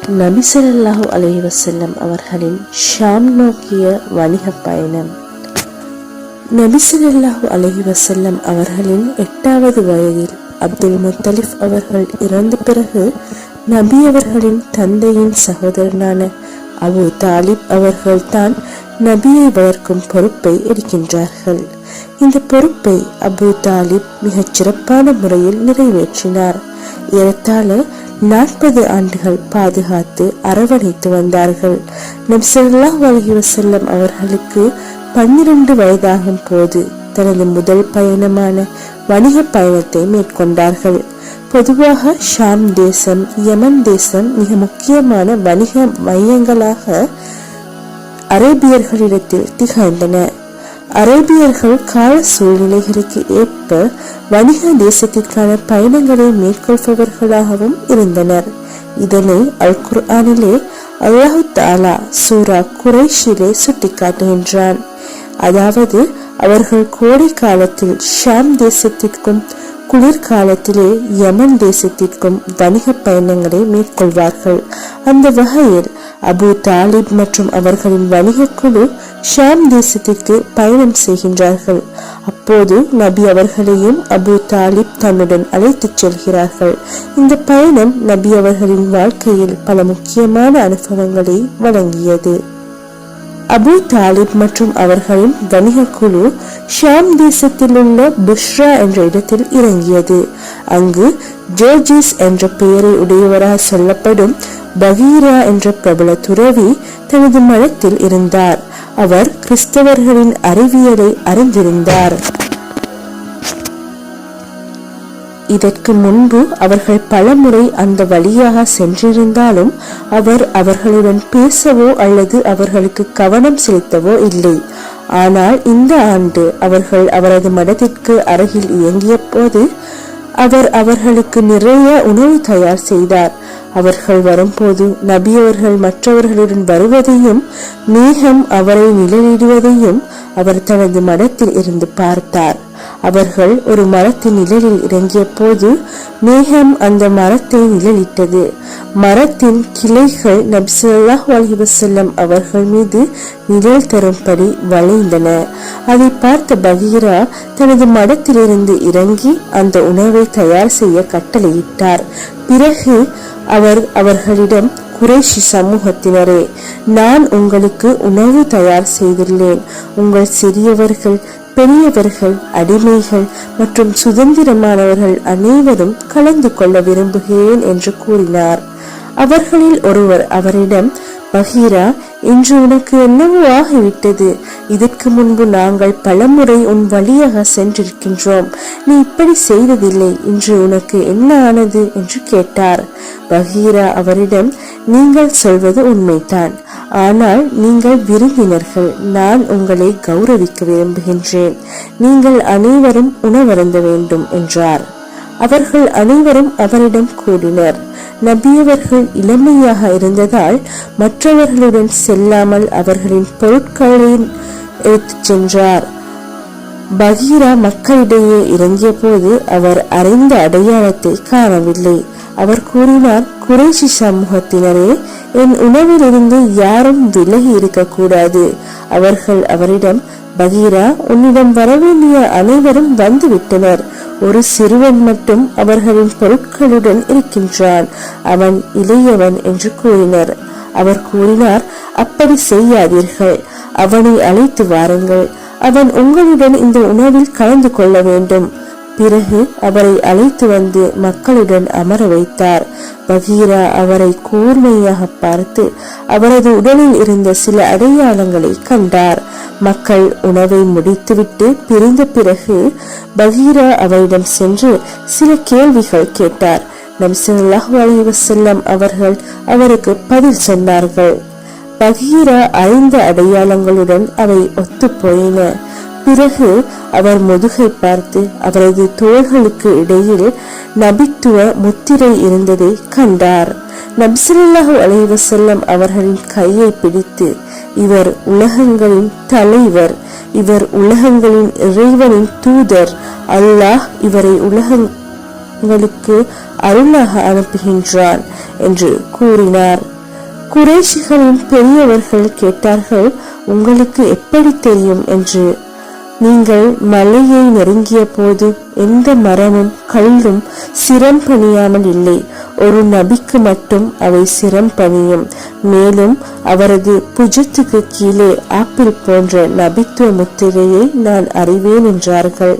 நபி ஸல்லல்லாஹு அலைஹி வஸல்லம் அவர்களின் ஷாம் நோக்கிய வணிக பயணம். நபி ஸல்லல்லாஹு அலைஹி வஸல்லம் அவர்களின் 8வது வயதில் அப்துல் முத்தலிப் அவர்கள் இறந்த பிறகு நபி அவர்களின் தந்தையின் சகோதரனான அபு தாலிப் அவர்கள் தான் நபியை வளர்க்கும் பொறுப்பை எடுக்கின்றார்கள். இந்த பொறுப்பை அபு தாலிப் மிகச் சிறப்பான முறையில் நிறைவேற்றினார். ஏறத்தாழ 40 ஆண்டுகள் பாதுகாத்து அரவணைத்து வந்தார்கள். நபி ஸல்லல்லாஹு அலைஹி வஸல்லம் அவர்களுக்கு 12 வயதாகும் போது தனது முதல் பயணமான வணிக பயணத்தை மேற்கொண்டார்கள். பொதுவாக ஷாம் தேசம், யமன் தேசம் மிக முக்கியமான வணிக மையங்களாக அரேபியர்களிடத்தில் திகழ்ந்தன. அரேபியர்கள் கால சூழ்நிலைகளுக்கு ஏற்ப வணிக தேசத்திற்கான பயணங்களை மேற்கொள்பவர்களாகவும் இருந்தனர். இதனை அல் குர்ஆனிலே அல்லாஹ் தஆலா சூரா குரைஷிலே சுட்டிக்காட்டுகின்றான். அதாவது அவர்கள் கோடை காலத்தில் ஷாம் தேசத்திற்கும் குளிர்காலத்திலே யமன் தேசத்திற்கும் வணிக பயணங்களை மேற்கொள்வார்கள். அந்த வகையில் அபு தாலிப் மற்றும் அவர்களின் வணிக குழு ஷாம் தேசத்திற்கு பயணம் செய்கின்றார்கள். அப்போது நபி அவர்களையும் அபு தாலிப் தன்னுடன் அழைத்துச் செல்கிறார்கள். இந்த பயணம் நபி அவர்களின் வாழ்க்கையில் பல முக்கியமான அனுபவங்களை வழங்கியது. அபு தாலிப் மற்றும் அவர்களின் வணிக குழு ஷாம் தேசத்தில் உள்ள புஷ்ரா என்ற இடத்தில் இறங்கியது. அங்கு ஜோர்ஜிஸ் என்ற பெயரை உடையவராக சொல்லப்படும் பகீரா என்ற பிரபல துறவி தனது மடத்தில் இருந்தார். அவர் கிறிஸ்தவர்களின் அறிவியலை அறிந்திருந்தார். இதற்கு முன்பு அவர்கள் பலமுறை அந்த வழியாக சென்றிருந்தாலும் அவர் அவர்களுடன் பேசவோ அல்லது அவர்களுக்கு கவனம் செலுத்தவோ இல்லை. ஆனால் இந்த ஆண்டு அவர்கள் அவரது மடத்திற்கு அருகில் இயங்கிய போது அவர் அவர்களுக்கு நிறைய உணவு தயார் செய்தார். அவர்கள் வரும்போது நபி அவர்கள் மற்றவர்களுடன் வருவதையும் மேகம் அவரை நிழலிடுவதையும் அவர் தனது மடத்தில் இருந்து பார்த்தார். அவர்கள் ஒரு மரத்தின் நிழலில் இறங்கிய போது மேகம் அந்த மரத்தை நிழலிட்டது. மரத்தின் கிளைகள் நபி ஸல்லல்லாஹு அலைஹி வஸல்லம் அவர்கள் மீது நிழல் தரும்படி வளைந்தன. அதை பார்த்த பகீரா தனது மடத்திலிருந்து இறங்கி அந்த உணவை தயார் செய்ய கட்டளையிட்டார். பிறகு அவர் அவர்களிடம், குறைஷி சமூகத்தினரே, நான் உங்களுக்கு உணவு தயார் செய்துள்ளேன். உங்கள் சிறியவர்கள், பெரியவர்கள், அடிமைகள் மற்றும் சுதந்திரமானவர்கள் அனைவரும் கலந்து கொள்ள விரும்புகிறேன் என்று கூறினார். அவர்களில் ஒருவர் அவரிடம், பகீரா, இன்று உனக்கு என்னவோ ஆகிவிட்டது. இதற்கு முன்பு நாங்கள் பலமுறை உன் வழியாக சென்றிருக்கின்றோம். நீ இப்படி செய்ததில்லை. இன்று உனக்கு என்ன ஆனது என்று கேட்டார். பகீரா அவரிடம், நீங்கள் சொல்வது உண்மைதான். ஆனால் நீங்கள் விருந்தினர்கள். நான் உங்களை கௌரவிக்க விரும்புகின்றேன். நீங்கள் அனைவரும் உணவருந்த வேண்டும் என்றார். அவர்கள் அனைவரும் அவரிடம் கூடினர். நபியவர்கள் இளமையாக இருந்ததால் மற்றவர்களுடன் செல்லாமல் அவர்களின் பொருட்களை எடுத்துச் சென்றார். பகீரா மக்களிடையே இறங்கிய போது அவர் அறிந்த அடையாளத்தை காணவில்லை. அவர் கூறினார், குறைஷி சமூகத்தினரே, என் உணவிலிருந்து யாரும் விலகி இருக்கக்கூடாது. அவர்கள் அவரிடம், பகீரா, உன்னிடம் வரவேண்டிய அனைவரும் வந்துவிட்டனர். ஒரு சிறுவன் மட்டும் அவர்களின் பொருட்களுடன் இருக்கின்றான். அவன் இளையவன் என்று கூறினர். அவர் கூறினார், அப்படி செய்யாதீர்கள். அவனை அழைத்து வாருங்கள். அவன் உங்களுடன் இந்த உணவில் கலந்து கொள்ள வேண்டும். பிறகு அவரை அழைத்து வந்து மக்களுடன் அமர வைத்தார். பகீரா அவரை கூர்மையாக பார்த்து அவரது உடலில் இருந்த சில அடையாளங்களை கண்டார். மக்கள் உணவை முடித்துவிட்டு பிரிந்த பிறகு பகீரா அவரிடம் சென்று சில கேள்விகள் கேட்டார். நபி ஸல்லல்லாஹு அலைஹி வஸல்லம் அவர்கள் அவருக்கு பதில் சொன்னார்கள். பகீரா அறிந்த அடையாளங்களுடன் அவை ஒத்து போயின. பிறகு அவர் முதுகை பார்த்து அவரது தோள்களுக்கு இடையில் நபித்துவ முத்திரை இருந்ததை கண்டார். நபி ஸல்லல்லாஹு அலைஹி வஸல்லம் அவர்களின் கையை பிடித்து, இவர் உலகங்களின் தலைவர், இவர் உலகங்களின் இறைவனின் தூதர், அல்லாஹ் இவரை உலகங்களுக்கு அருளாக அனுப்புகின்றான் என்று கூறினார். குறைஷிகளின் பெரியவர்கள் கேட்டார்கள், உங்களுக்கு எப்படி தெரியும் என்று. நீங்கள் மலையை நெருங்கிய போது எந்த மரமும் கல்லும் சிரம் பணியாமல் இல்லை. ஒரு நபிக்கு மட்டும் அவை சிரம் பணியும். மேலும் அவரது புஜத்துக்கு கீழே ஆப்பிள் போன்ற நபித்துவ முத்திரையை நான் அறிவேன் என்றார்கள்.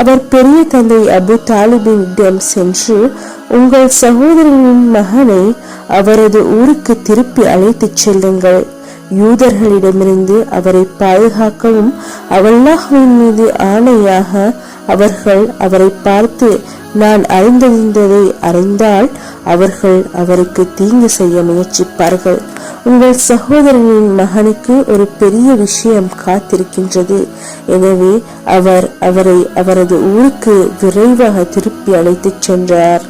அவர் பெரிய தந்தை அபு தாலிபினிடம் சென்று, உங்கள் சகோதரனின் மகனை அவரது ஊருக்கு திருப்பி அழைத்துச் செல்லுங்கள். யூதர்களிடமிருந்து அவரை பாதுகாக்கவும் அல்லாஹ்வின் மீது ஆணையாக அவர்கள் அவரை பார்த்து நான் அறிந்ததை அறிந்தால் அவர்கள் அவருக்கு தீங்கு செய்ய முயற்சிப்பார்கள். உங்கள் சகோதரனின் மகனுக்கு ஒரு பெரிய விஷயம் காத்திருக்கின்றது. எனவே அவரை அவரது ஊருக்கு விரைவாக திருப்பி அழைத்துச் சென்றார்.